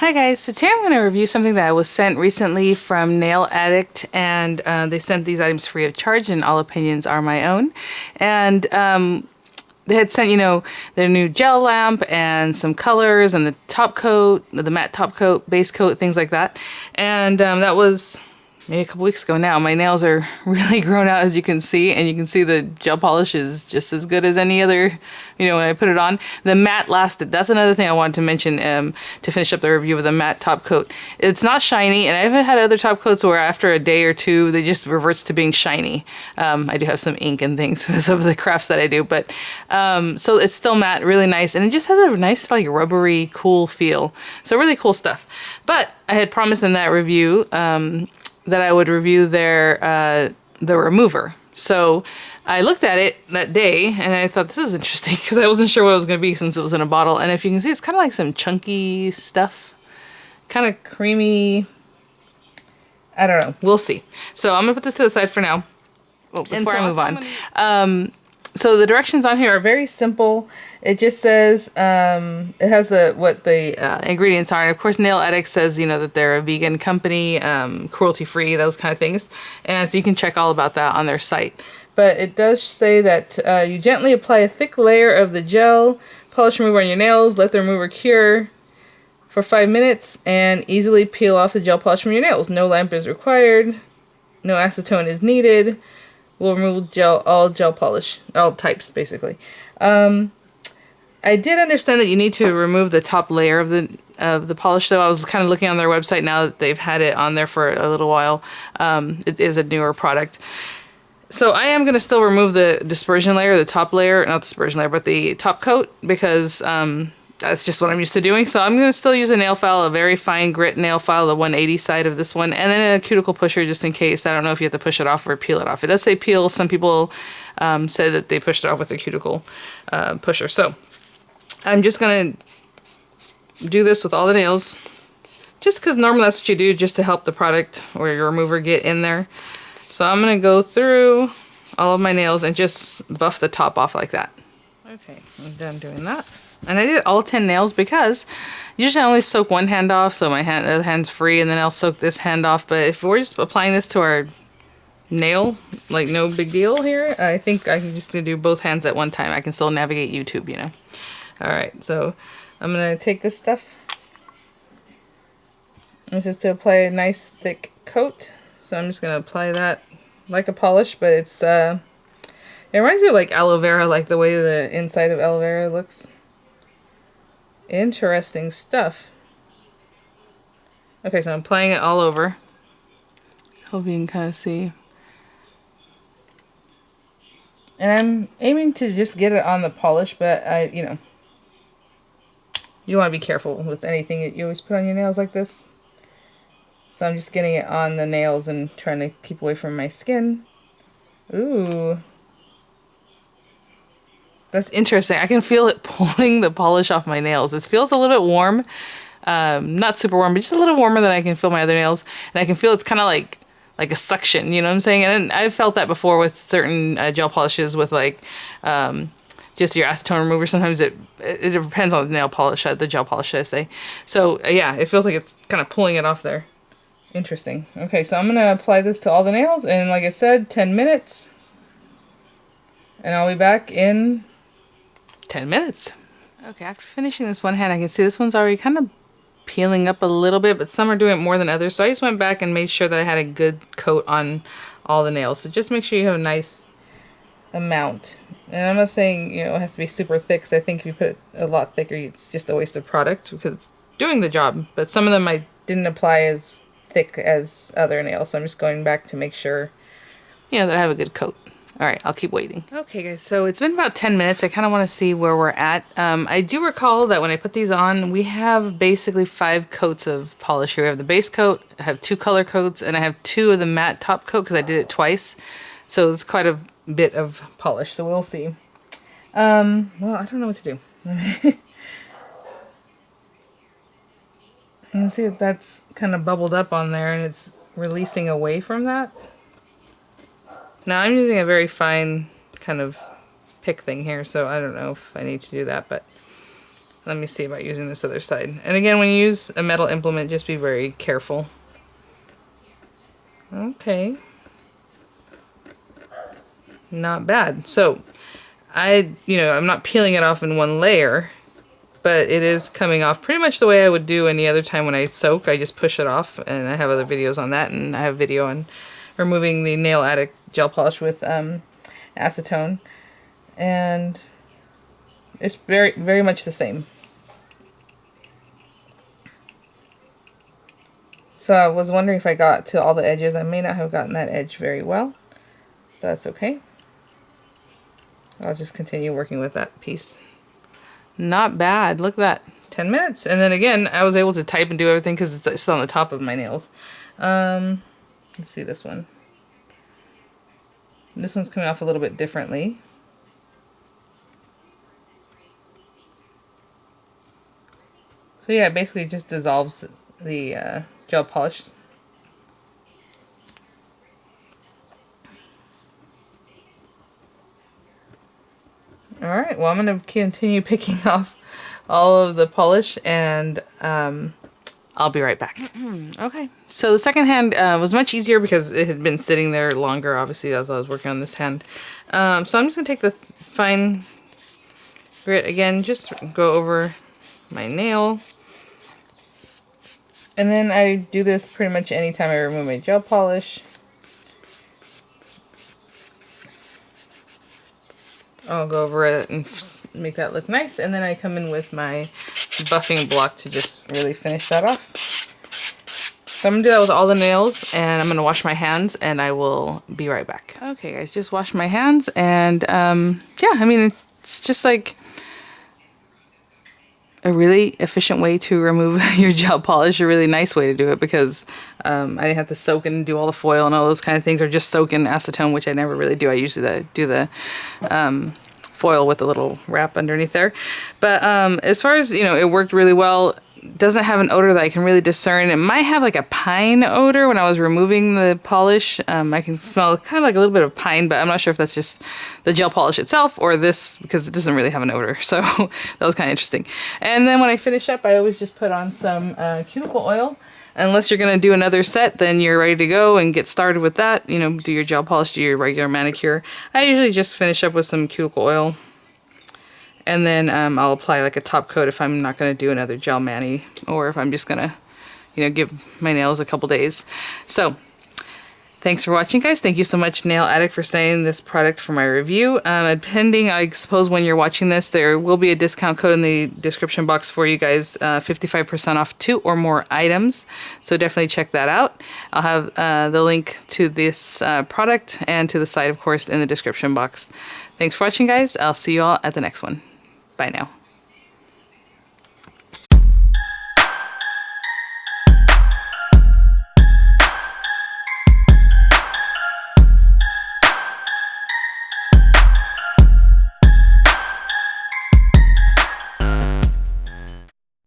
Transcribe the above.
Hi guys, so today I'm going to review something that I was sent recently from Nail Addict, and they sent these items free of charge, and all opinions are my own. And they had sent, their new gel lamp and some colors and the top coat, the matte top coat, base coat, things like that. And that was maybe a couple weeks ago now. My nails are really grown out, as you can see, and you can see the gel polish is just as good as any other, when I put it on. The matte lasted. That's another thing I wanted to mention to finish up the review of the matte top coat. It's not shiny, and I haven't had other top coats where after a day or two, they just reverts to being shiny. I do have some ink and things, some of the crafts that I do, but so it's still matte, really nice, and it just has a nice, like, rubbery, cool feel. So really cool stuff. But I had promised in that review that I would review the remover. So I looked at it that day and I thought, this is interesting, because I wasn't sure what it was going to be since it was in a bottle. And if you can see, it's kind of like some chunky stuff, kind of creamy. I don't know. We'll see. So I'm going to put this to the side for now. Oh, before I move on. So the directions on here are very simple. It just says, it has what the ingredients are. And of course, Nail Addict says, that they're a vegan company, cruelty-free, those kind of things. And so you can check all about that on their site. But it does say that you gently apply a thick layer of the gel polish remover on your nails, let the remover cure for 5 minutes, and easily peel off the gel polish from your nails. No lamp is required. No acetone is needed. We'll remove all gel polish, all types, basically. I did understand that you need to remove the top layer of the polish, though. I was kind of looking on their website now that they've had it on there for a little while. It is a newer product. So I am going to still remove the dispersion layer, the top layer, not dispersion layer, but the top coat, because that's just what I'm used to doing. So I'm going to still use a nail file, a very fine grit nail file, the 180 side of this one, and then a cuticle pusher just in case. I don't know if you have to push it off or peel it off. It does say peel. Some people say that they pushed it off with a cuticle pusher. So I'm just going to do this with all the nails, just because normally that's what you do, just to help the product or your remover get in there. So I'm going to go through all of my nails and just buff the top off like that. Okay, I'm done doing that. And I did all 10 nails because usually I only soak one hand off, so my other hand's free, and then I'll soak this hand off. But if we're just applying this to our nail, like, no big deal here, I think I can just do both hands at one time. I can still navigate YouTube, Alright, so I'm going to take this stuff. This is to apply a nice thick coat. So I'm just going to apply that like a polish, but it reminds me of like aloe vera, like the way the inside of aloe vera looks. Interesting stuff. Okay, so I'm applying it all over. Hope you can kind of see. And I'm aiming to just get it on the polish, but you want to be careful with anything that you always put on your nails like this. So I'm just getting it on the nails and trying to keep away from my skin. Ooh. That's interesting. I can feel it pulling the polish off my nails. It feels a little bit warm. Not super warm, but just a little warmer than I can feel my other nails. And I can feel it's kind of like a suction, you know what I'm saying? And I've felt that before with certain gel polishes with just your acetone remover. Sometimes it depends on the nail polish, the gel polish, should I say. So yeah, it feels like it's kind of pulling it off there. Interesting. Okay, so I'm going to apply this to all the nails, and like I said, 10 minutes. And I'll be back in 10 minutes. Okay, after finishing this one hand, I can see this one's already kind of peeling up a little bit, but some are doing it more than others. So I just went back and made sure that I had a good coat on all the nails. So just make sure you have a nice amount. And I'm not saying, it has to be super thick, because I think if you put it a lot thicker, it's just a waste of product, because it's doing the job. But some of them I didn't apply as thick as other nails, so I'm just going back to make sure that I have a good coat. Alright, I'll keep waiting. Okay guys, so it's been about 10 minutes. I kind of want to see where we're at. I do recall that when I put these on, we have basically 5 coats of polish here. We have the base coat, I have 2 color coats, and I have 2 of the matte top coat because I did it twice. So it's quite a bit of polish, so we'll see. Well, I don't know what to do. You can see that that's kind of bubbled up on there, and it's releasing away from that. Now I'm using a very fine kind of pick thing here, so I don't know if I need to do that, but Let me see about using this other side. And again, when you use a metal implement, just be very careful. Okay. Not bad. So, I'm not peeling it off in one layer, but it is coming off pretty much the way I would do any other time when I soak. I just push it off, and I have other videos on that, and I have a video on removing the Nail Addict gel polish with acetone. And it's very, very much the same. So I was wondering if I got to all the edges. I may not have gotten that edge very well, but that's okay. I'll just continue working with that piece. Not bad. Look at that. 10 minutes. And then again, I was able to type and do everything because it's on the top of my nails. Let's see this one. This one's coming off a little bit differently. So yeah, it basically just dissolves the gel polish. Alright, well, I'm going to continue picking off all of the polish, and I'll be right back. Okay, so the second hand was much easier because it had been sitting there longer, obviously, as I was working on this hand. So I'm just going to take the fine grit again, just go over my nail. And then I do this pretty much anytime I remove my gel polish. I'll go over it and make that look nice, and then I come in with my buffing block to just really finish that off. So I'm going to do that with all the nails, and I'm going to wash my hands, and I will be right back. Okay guys, just washed my hands, and yeah, I mean, it's just like a really efficient way to remove your gel polish, a really nice way to do it, because I didn't have to soak and do all the foil and all those kind of things, or just soak in acetone, which I never really do. I usually do the foil with a little wrap underneath there. But as far as, it worked really well. Doesn't have an odor that I can really discern. It might have like a pine odor when I was removing the polish. I can smell kind of like a little bit of pine, but I'm not sure if that's just the gel polish itself or this, because it doesn't really have an odor. So that was kind of interesting. And then when I finish up, I always just put on some cuticle oil. Unless you're going to do another set, then you're ready to go and get started with that. Do your gel polish, do your regular manicure. I usually just finish up with some cuticle oil. And then I'll apply like a top coat if I'm not going to do another gel mani, or if I'm just going to, give my nails a couple days. So, thanks for watching, guys. Thank you so much, Nail Addict, for sending this product for my review. Pending, I suppose, when you're watching this, there will be a discount code in the description box for you guys, 55% off 2 or more items. So definitely check that out. I'll have the link to this product and to the site, of course, in the description box. Thanks for watching, guys. I'll see you all at the next one. Bye now.